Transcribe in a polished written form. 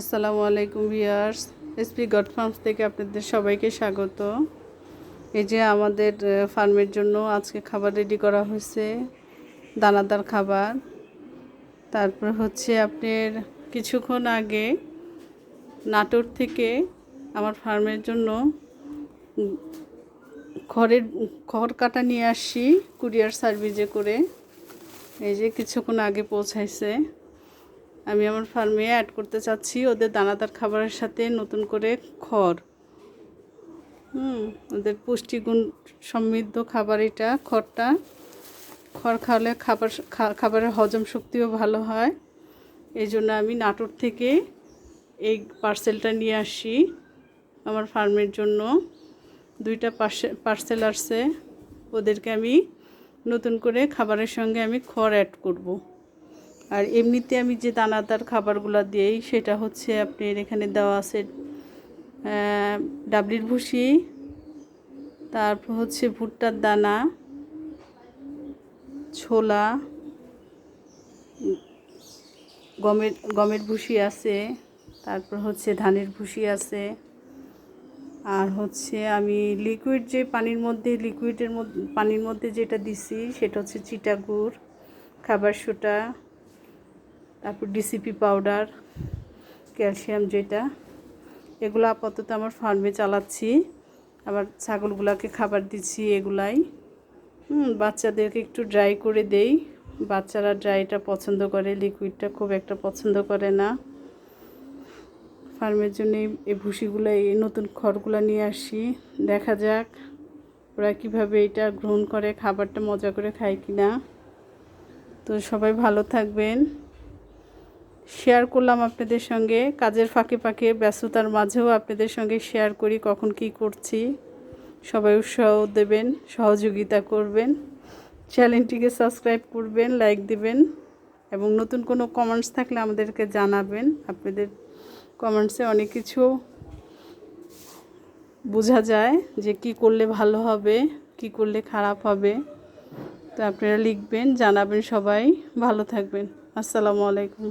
আসসালামু আলাইকুম viewers, SP god farms থেকে আপনাদের সবাইকে স্বাগত। এই যে আমাদের ফার্মের জন্য আজকে খাবার রেডি করা হয়েছে, দানাদার খাবার। তারপর হচ্ছে আপনার কিছুক্ষণ আগে নাটোর থেকে আমার ফার্মের জন্য খড় কাটা নিয়ে আসছি কুরিয়ার সার্ভিসে করে। এই যে কিছুক্ষণ আগে পৌঁছাইছে। আমি আমার ফার্মে অ্যাড করতে চাচ্ছি ওদের দানাদার খাবারের সাথে নতুন করে খড়। ওদের পুষ্টিগুণ সমৃদ্ধ খাবার এটা। খড় খাওয়ালে খাবারের হজম শক্তিও ভালো হয়। এই জন্য আমি নাটোর থেকে এই পার্সেলটা নিয়ে আসি আমার ফার্মের জন্য। 2টা পার্সেল আসছে। ওদেরকে আমি নতুন করে খাবারের সঙ্গে আমি খড় অ্যাড করব। আর এমনিতে আমি যে দানাদার খাবারগুলো দিই সেটা হচ্ছে আপনার এখানে দেওয়া আছে ডাবলির ভুসি, তারপর হচ্ছে ভুট্টার দানা, ছোলা, গমের ভুসি আছে, তারপর হচ্ছে ধানের ভুসি আছে। আর হচ্ছে আমি লিকুইড যে পানির মধ্যে যেটা দিছি সেটা হচ্ছে চিটাগুড়, খাবার সোডা, তারপর ডিসিপি পাউডার, ক্যালসিয়াম যেটা। এগুলো আপাতত আমার ফার্মে চালাচ্ছি। আবার ছাগলগুলোকে খাবার দিচ্ছি এগুলাই। বাচ্চাদেরকে একটু ড্রাই করে দেই। বাচ্চারা ড্রাইটা পছন্দ করে, লিকুইডটা খুব একটা পছন্দ করে না। ফার্মের জন্য এই ভুসিগুলো, এই নতুন খড়গুলো নিয়ে আসি। দেখা যাক ওরা কীভাবে এটা গ্রহণ করে, খাবারটা মজা করে খায় কি না। তো সবাই ভালো থাকবেন। শেয়ার করলাম আপনাদের সঙ্গে, কাজের ফাঁকে ফাঁকে ব্যস্ততার মাঝেও আপনাদের সঙ্গে শেয়ার করি কখন কি করছি। সবাই উৎসাহ দেবেন, সহযোগিতা করবেন, চ্যানেলটিকে সাবস্ক্রাইব করবেন, লাইক দিবেন এবং নতুন কোনো কমেন্টস থাকলে আমাদেরকে জানাবেন। আপনাদের কমেন্টসে অনেক কিছু বোঝা যায় যে কি করলে ভালো হবে, কি করলে খারাপ হবে। তো আপনারা লিখবেন, জানাবেন। সবাই ভালো থাকবেন। আসসালামু আলাইকুম।